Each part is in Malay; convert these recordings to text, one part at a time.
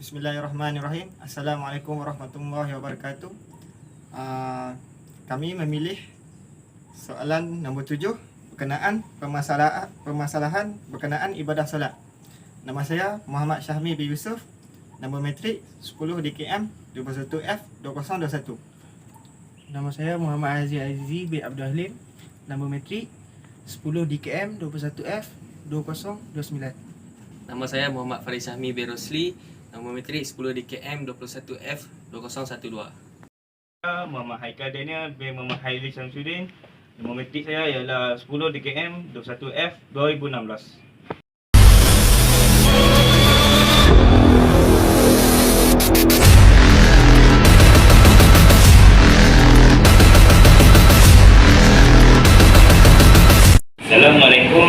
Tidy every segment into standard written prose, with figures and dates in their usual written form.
Bismillahirrahmanirrahim. Assalamualaikum warahmatullahi wabarakatuh. Kami memilih soalan nombor 7 berkenaan permasalahan berkenaan ibadah solat. Nama saya Muhammad Syahmi bin Yusuf. Nombor metrik 10 DKM 21F 2021. Nama saya Muhammad Azizi bin Abdul Halim. Nombor metrik 10 DKM 21F 2029. Nama saya Muhammad Farid Syahmi bin Rosli. Nombor metrik 10 DKM 21F 2012. Muhammad Haikal Daniel bin Muhammad Haili Syamsuddin. Nombor metrik saya ialah 10 DKM 21F 2016. Assalamualaikum.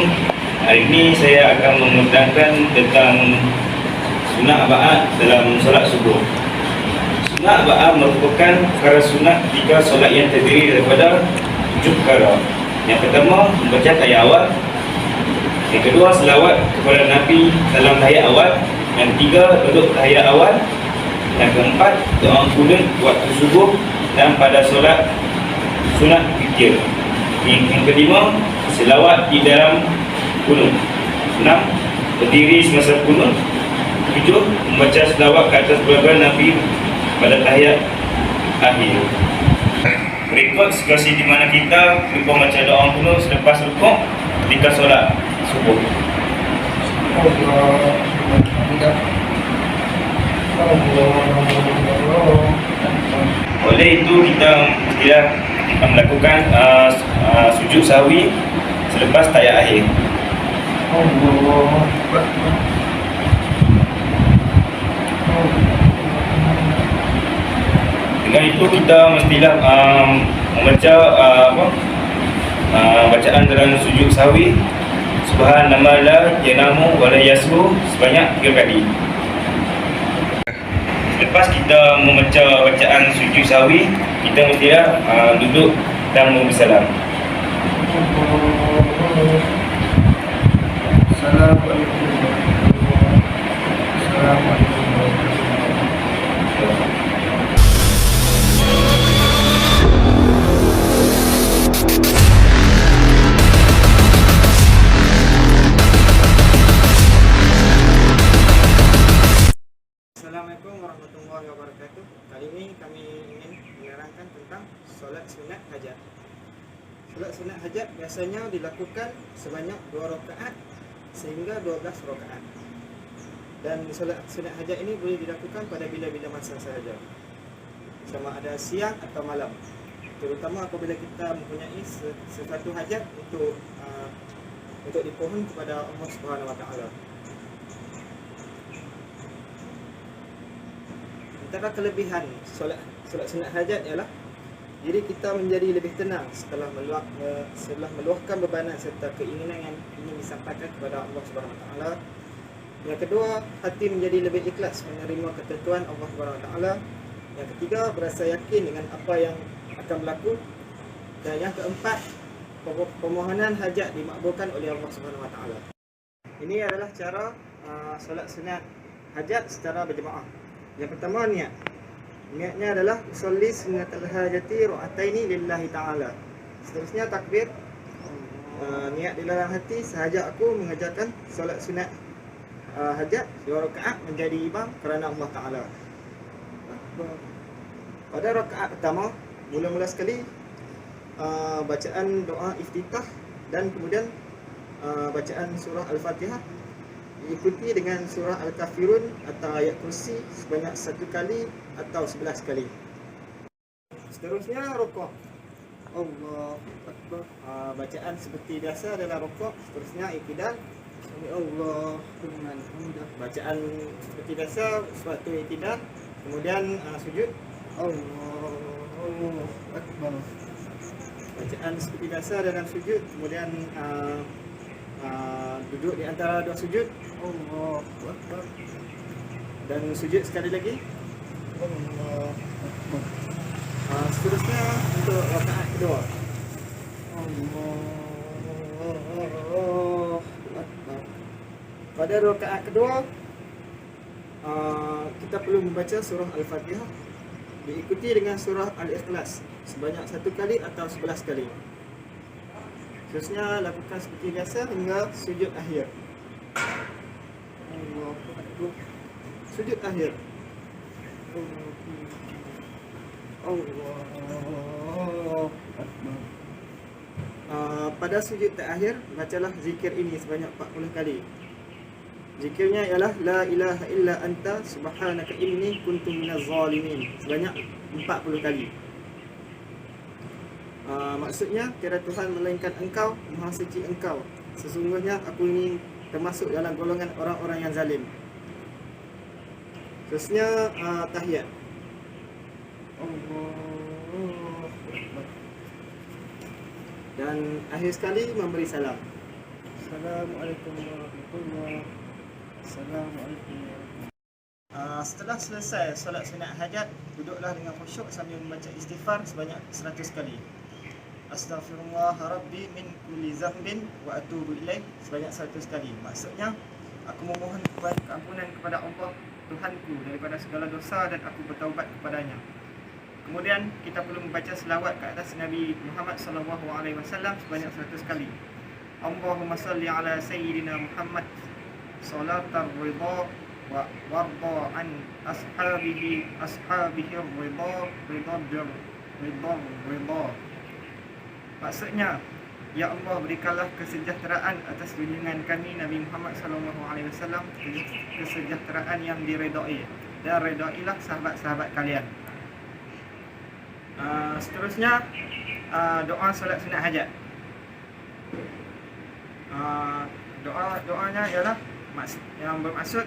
Hari ini saya akan menerangkan tentang sunat ba'at dalam solat subuh. Sunat ba'at merupakan perkara sunat jika solat yang terdiri daripada 7 perkara. Yang pertama, membaca tahiyat awal. Yang kedua, selawat kepada Nabi dalam tahiyat awal. Yang ketiga, duduk tahiyat awal. Yang keempat, doa kunut waktu subuh dan pada solat sunat witir. Yang kelima, selawat di dalam kunut. 6. Berdiri semasa kunut. 7. Membaca selawat ke atas keluarga Nabi pada tahiyat akhir. Berikut situasi di mana kita lupa membaca doa kunut selepas rukuk ketika solat subuh. Oleh itu kita melakukan sujud sahwi selepas tahiyat akhir. Dengan itu kita mestilah membaca bacaan dalam sujud sahwi Subhanallah la yanamu wa la yasru sebanyak 3 kali. Lepas kita membaca bacaan sujud sahwi, kita mestilah duduk dan bersalam. Assalamualaikum warahmatullahi wabarakatuh. Kali ini kami ingin menerangkan tentang solat sunat hajat. Solat sunat hajat biasanya dilakukan sebanyak 2 rakaat sehingga 12 rakaat. Dan solat sunat hajat ini boleh dilakukan pada bila-bila masa sahaja, sama ada siang atau malam, terutama apabila kita mempunyai sesuatu hajat untuk dipohon kepada Allah Subhanahu Wa Taala. Antara kelebihan solat sunat hajat ialah diri kita menjadi lebih tenang setelah meluahkan bebanan serta keinginan yang ingin disampaikan kepada Allah Subhanahu Wa Taala. Yang kedua, hati menjadi lebih ikhlas menerima ketentuan Allah Subhanahu Wa Taala. Yang ketiga, berasa yakin dengan apa yang akan berlaku. Dan yang keempat, permohonan hajat dimakbulkan oleh Allah Subhanahu Wa Taala. Ini adalah cara solat sunat hajat secara berjemaah. Yang pertama, niat. Niatnya adalah usolli sunnatul hajati ra'ataini lillahi ta'ala. Seterusnya takbir. Niat di dalam hati, sahaja aku mengerjakan solat sunat hajat 2 rakaat menjadi imam kerana Allah Ta'ala. Pada rakaat pertama, mula-mula sekali bacaan doa iftitah dan kemudian bacaan surah Al-Fatihah diikuti dengan surah Al-Kafirun atau ayat kursi sebanyak 1 kali atau 11 kali. Seterusnya rukuk. Allahu Akbar. Bacaan seperti biasa adalah rukuk. Seterusnya i'tidal. Allah bacaan seperti biasa waktu i'tidal. Kemudian sujud. Allahu Akbar. Bacaan seperti biasa dalam sujud. Kemudian duduk di antara 2 sujud. Allahu Akbar. Dan sujud sekali lagi. Allahu Akbar. Seterusnya untuk rakaat kedua. Allahu Akbar. Pada rakaat kedua kita perlu membaca surah Al-Fatihah diikuti dengan surah Al-Ikhlas sebanyak 1 kali atau 11 kali. Seterusnya lakukan seperti biasa hingga sujud akhir. Sujud akhir. Pada sujud terakhir bacalah zikir ini sebanyak 40 kali. Zikirnya ialah la ilaha illa anta subhanaka inni kuntu minaz zalimin sebanyak 40 kali. Maksudnya tiada Tuhan melainkan Engkau, Maha Suci Engkau. Sesungguhnya aku ini termasuk dalam golongan orang-orang yang zalim. Terusnya tahiyat. Dan akhir sekali memberi salam. Assalamualaikum warahmatullahi wabarakatuh. Assalamualaikum. Setelah selesai solat sunat hajat, duduklah dengan khusyuk sambil membaca istighfar sebanyak 100 kali. Astaghfirullah Rabbi min kulli zambin wa atubu ilaih sebanyak 100 kali. Maksudnya, aku memohon keampunan kepada Allah Tuhanku daripada segala dosa dan aku bertaubat kepadanya. Kemudian kita perlu membaca selawat ke atas Nabi Muhammad SAW sebanyak 100 kali. Allahumma salli ala sayyidina Muhammad salatar ridha wa warda an ashabihi ridha. Maksudnya, ya Allah, berikanlah kesejahteraan atas junjungan kami Nabi Muhammad SAW, kesejahteraan yang diredai, dan redailah sahabat-sahabat kalian. Seterusnya doa solat sunat hajat. Doanya ialah yang bermaksud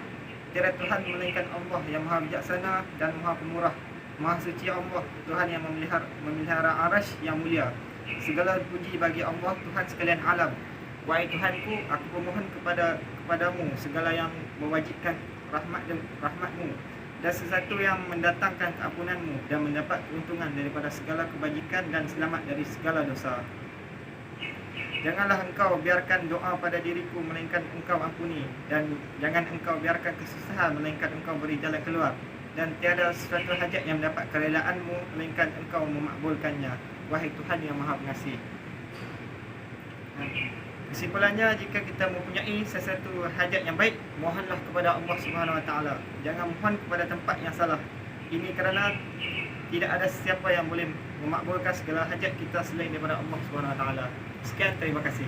tiada Tuhan melainkan Allah yang Maha Bijaksana dan Maha Pemurah. Maha Suci Allah, Tuhan yang memelihara arasy yang mulia. Segala puji bagi Allah, Tuhan sekalian alam. Wahai Tuhanku, aku memohon kepadamu segala yang mewajibkan rahmatmu dan sesuatu yang mendatangkan keampunanmu dan mendapat keuntungan daripada segala kebajikan dan selamat dari segala dosa. Janganlah engkau biarkan doa pada diriku melainkan engkau ampuni, dan jangan engkau biarkan kesusahan melainkan engkau beri jalan keluar, dan tiada sesuatu hajat yang mendapat kerelaanmu melainkan engkau memakbulkannya, wahai Tuhan yang Maha Pengasih. Kesimpulannya, jika kita mempunyai sesuatu hajat yang baik, mohonlah kepada Allah Subhanahu Wa Taala. Jangan mohon kepada tempat yang salah. Ini kerana tidak ada siapa yang boleh memakbulkan segala hajat kita selain daripada Allah Subhanahu Wa Taala. Sekian, terima kasih.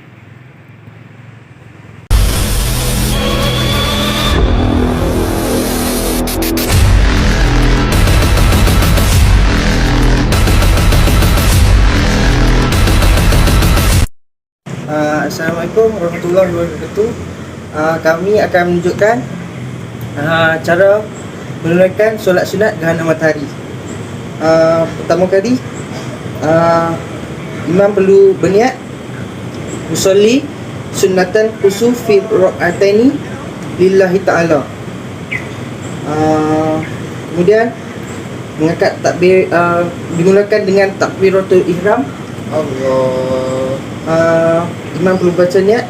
Assalamualaikum warahmatullahi wabarakatuh. Kami akan menunjukkan cara menunaikan solat sunat gerhana matahari. Pertama kali, imam perlu berniat usolli sunnatan khusuf fi rakaataini lillahi ta'ala. Kemudian mengangkat takbir, dimulakan dengan takbiratul ihram. Imam perlu baca niat,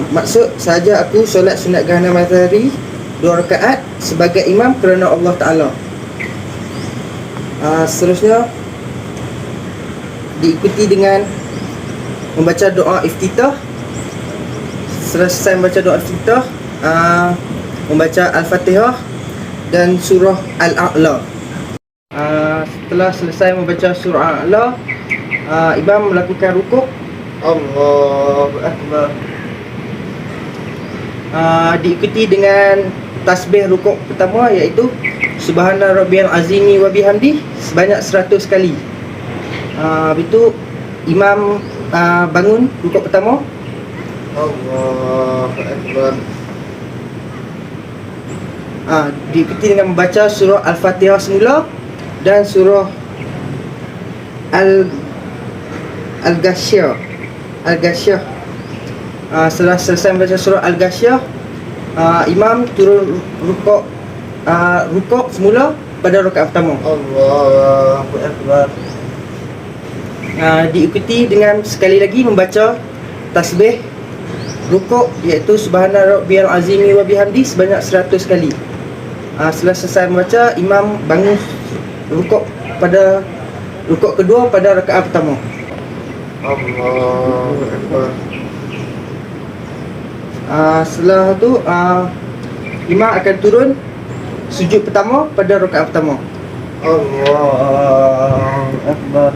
maksud sahaja aku solat sunat gerhana matahari 2 rakaat sebagai imam kerana Allah Ta'ala. Seterusnya diikuti dengan membaca doa iftitah. Selesai membaca doa iftitah, membaca Al-Fatihah dan surah Al-A'la. Setelah selesai membaca surah Al-A'la, imam melakukan rukuk. Allahu Akbar. Diikuti dengan tasbih rukuk pertama, iaitu Subhana Rabbiyal Azimi wa bihamdi sebanyak 100 kali. Itu imam bangun rukuk pertama. Allahu Akbar. Diikuti dengan membaca surah Al-Fatihah semula dan surah Al-Ghasyiyah. Setelah selesai membaca surah Al-Ghasyiyah, imam turun rukuk semula pada rakaat pertama. Allahu Akbar. Diikuti dengan sekali lagi membaca tasbih rukuk, iaitu Subhana Rabbiyal Azimi wa bihamdi sebanyak 100 kali. Setelah selesai membaca, imam bangun rukuk kedua pada rakaat pertama. Allahu Akbar. Setelah tu imam akan turun sujud pertama pada rakaat pertama. Allahu Akbar.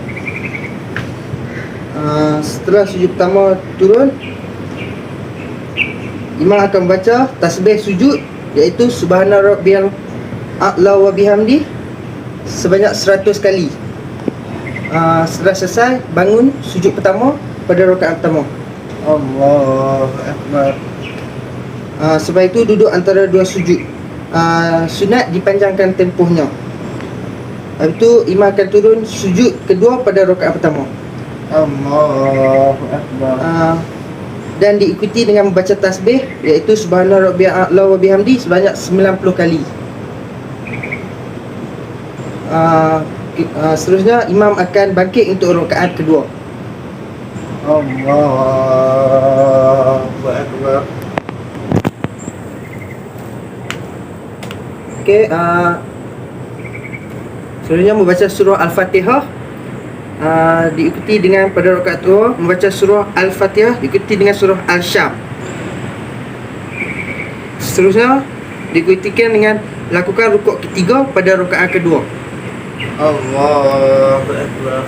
Setelah sujud pertama turun, imam akan baca tasbih sujud, iaitu subhana rabbiyal a'la wa bihamdi sebanyak 100 kali. Setelah selesai, bangun sujud pertama pada rakaat pertama. Allahu Akbar. Sebab itu duduk antara dua sujud. Sunat dipanjangkan tempohnya. Lepas itu imam akan turun sujud kedua pada rakaat pertama. Allahu Akbar. Dan diikuti dengan membaca tasbih, iaitu subhana rabbiyal a'la wa bihamdi sebanyak 90 kali. Seterusnya imam akan bangkit untuk rakaat kedua. Allahu Akbar. Okey, seterusnya membaca surah Al-Fatihah, diikuti dengan pada rakaat kedua membaca surah Al-Fatihah diikuti dengan surah Al-Syam. Seterusnya diikutikan dengan lakukan rukuk ketiga pada rakaat kedua. Allahu Akbar.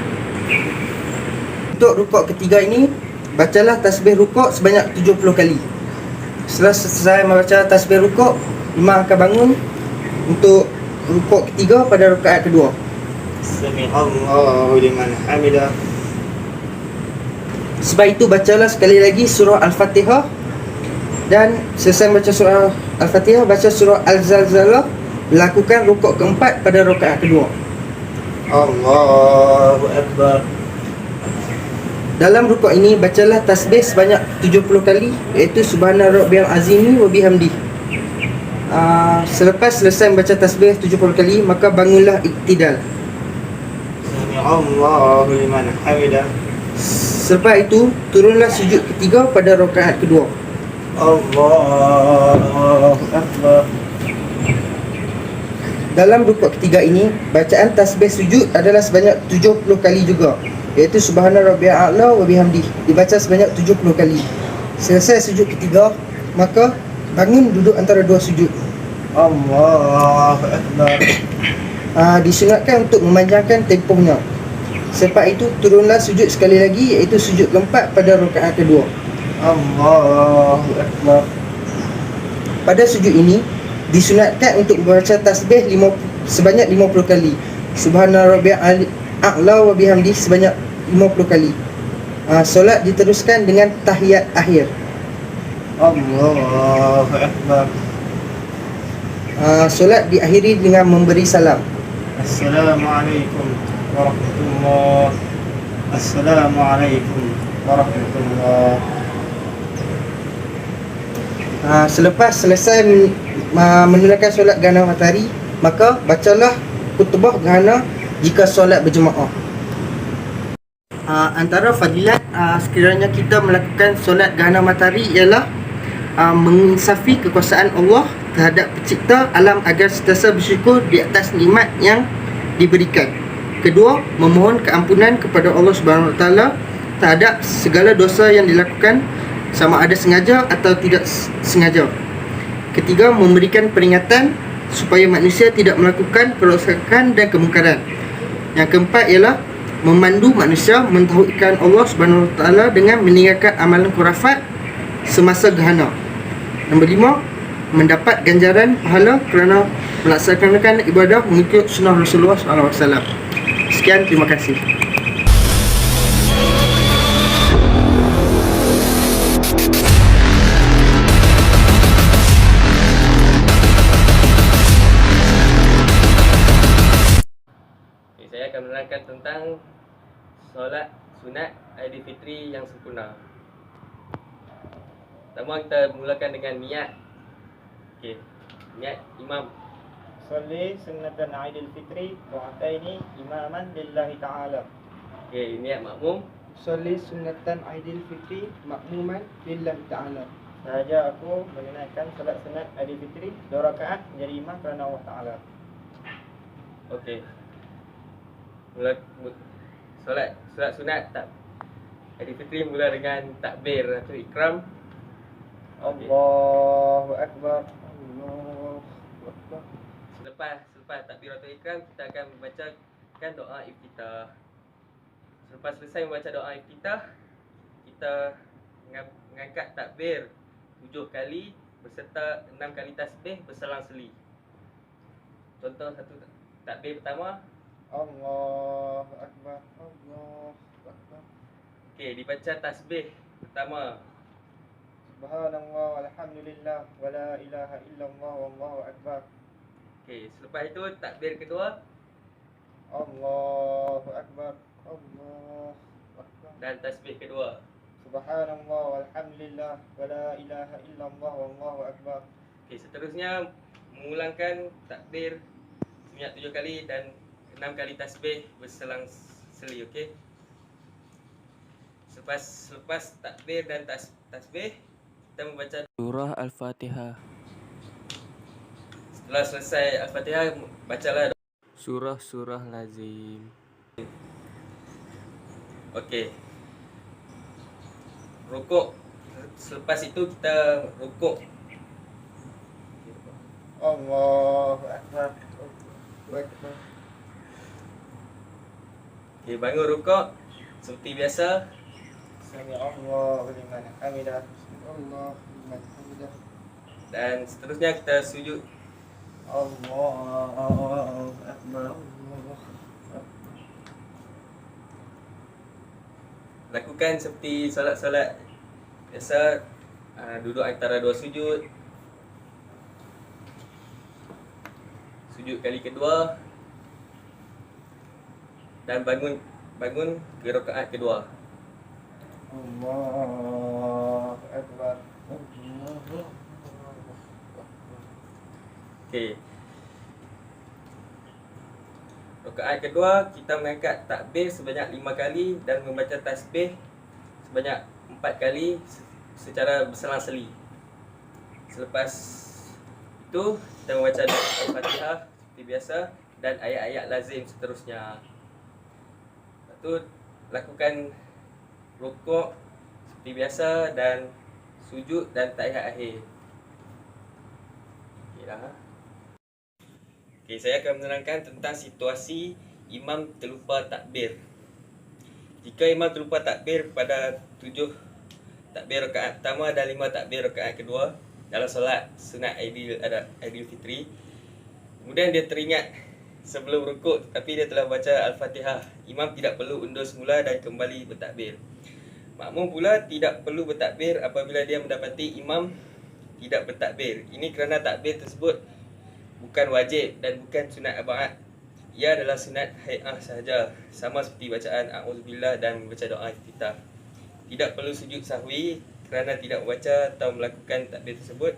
Untuk rukuk ketiga ini, bacalah tasbih rukuk sebanyak 70 kali. Setelah selesai membaca tasbih rukuk, imam akan bangun untuk rukuk ketiga pada rakaat kedua. Sami'allahu liman hamidah. Sebab itu bacalah sekali lagi surah Al-Fatihah, dan selesai baca surah Al-Fatihah, baca surah Al-Zalzalah, lakukan rukuk keempat pada rakaat kedua. Allahu Akbar. Dalam rukuk ini bacalah tasbih sebanyak 70 kali, iaitu subhana rabbiyal azimi wa bihamdi. Selepas selesai membaca tasbih 70 kali, maka bangunlah iktidal. Sami'allahu liman hamidah. Selepas itu turunlah sujud ketiga pada rakaat kedua. Allahu Akbar. Dalam rukuk ketiga ini, bacaan tasbih sujud adalah sebanyak 70 kali juga, iaitu subhana rabbiyal a'la wa bihamdi, dibaca sebanyak 70 kali. Selesai sujud ketiga, maka bangun duduk antara dua sujud. Allahu Akbar. Disunatkan untuk memanjangkan tempohnya. Selepas itu turunlah sujud sekali lagi, iaitu sujud keempat pada rakaat kedua. Allahu Akbar. Pada sujud ini disunatkan untuk membaca tasbih sebanyak 50 kali, subhana rabbiyal a'la wa bihamdi sebanyak 50 kali. Solat diteruskan dengan tahiyat akhir. Allahu Akbar. Solat diakhiri dengan memberi salam. Assalamualaikum warahmatullahi. Assalamualaikum warahmatullahi. Selepas selesai menunaikan solat gerhana matahari, maka bacalah khutbah gerhana jika solat berjemaah. Antara fadilat sekiranya kita melakukan solat gerhana matahari ialah menginsafi kekuasaan Allah terhadap pencipta alam agar sentiasa bersyukur di atas nikmat yang diberikan. Kedua, memohon keampunan kepada Allah Subhanahu Wa Taala terhadap segala dosa yang dilakukan, sama ada sengaja atau tidak sengaja. Ketiga, memberikan peringatan supaya manusia tidak melakukan kerosakan dan kemungkaran. Yang keempat ialah memandu manusia mentauhidkan Allah Subhanahu Wa Taala dengan meninggalkan amalan khurafat semasa gerhana. Nombor 5, mendapat ganjaran pahala kerana melaksanakan ibadah mengikut sunnah Rasulullah SAW. Sekian, terima kasih. Saya akan menerangkan tentang solat sunat Aidilfitri yang sempurna. Pertama, kita mulakan dengan niat. Okey, niat imam. Salli sunnatan Aidilfitri raka'ataini imaman lillahi ta'ala. Okey, niat makmum. Salli sunnatan Aidilfitri makmuman lillahi ta'ala. Sahaja aku menunaikan solat sunat Aidilfitri 2 rakaat menjadi imam kerana Allah Taala. Okey. Solat sunat Aidilfitri mula dengan takbir atau ikram. Allahu Akbar. Allahu Akbar. Selepas takbiratul ikram, kita akan membacakan doa iftitah. Selepas selesai membaca doa iftitah, kita mengangkat takbir 7 kali beserta 6 kali tasbih berselang-seli. Contoh satu takbir pertama. Allahu Akbar. Allahu Akbar. Okey, dibaca tasbih pertama. Subhanallah walhamdulillah wa la ilaha illallah wallahu akbar. Okey, selepas itu takbir kedua Allahu Akbar. Allahu Akbar. dan tasbih kedua. Subhanallah walhamdulillah wa la ilaha illallah wallahu akbar. Okey, seterusnya mengulangkan takbir sebanyak 7 kali dan 6 kali tasbih berselang-seli. Okey. Selepas takbir dan tasbih, kita membaca surah Al-Fatihah. Setelah selesai Al-Fatihah, bacalah surah lazim. Okey. Rukuk. Selepas itu kita rukuk. Allahu Akbar. Allahu Akbar. Okey, bangun rukuk seperti biasa. Sami Allahu liman hamidah. Allahu liman hamidah. Dan seterusnya kita sujud. Allahu Akbar. Allahu Akbar. Lakukan seperti solat-solat biasa, duduk antara 2 sujud. Sujud kali kedua dan bangun ke rakaat kedua. Allahu Akbar. Allahu Akbar. Okey. Rakaat kedua kita mengangkat takbir sebanyak 5 kali dan membaca tasbih sebanyak 4 kali secara berselang-seli. Selepas itu kita membaca Al-Fatihah seperti biasa dan ayat-ayat lazim seterusnya. Lepas tu lakukan rukuk seperti biasa dan sujud dan tahiyat akhir. Okeylah. Okey, saya akan menerangkan tentang situasi imam terlupa takbir. Jika imam terlupa takbir pada 7 takbir rakaat pertama dan 5 takbir rakaat kedua dalam solat sunat Aidilfitri, kemudian dia teringat sebelum rukuk tapi dia telah baca Al-Fatihah, imam tidak perlu undur semula dan kembali bertakbir. Makmum pula tidak perlu bertakbir apabila dia mendapati imam tidak bertakbir. Ini kerana takbir tersebut bukan wajib dan bukan sunat abad. Ia adalah sunat hai'ah sahaja, sama seperti bacaan a'udzubillah dan membaca doa iftitah. Tidak perlu sujud sahwi kerana tidak membaca atau melakukan takbir tersebut.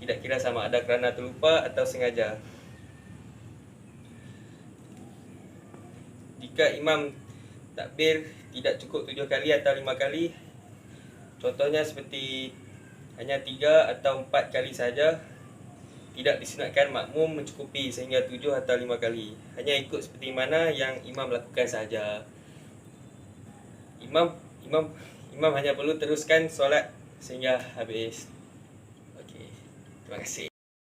Tidak kira sama ada kerana terlupa atau sengaja. Jika imam takbir tidak cukup 7 kali atau 5 kali, contohnya seperti hanya 3 atau 4 kali saja, tidak disunatkan makmum mencukupi sehingga 7 atau 5 kali. Hanya ikut seperti mana yang imam lakukan sahaja. Imam hanya perlu teruskan solat sehingga habis. Okey. Terima kasih.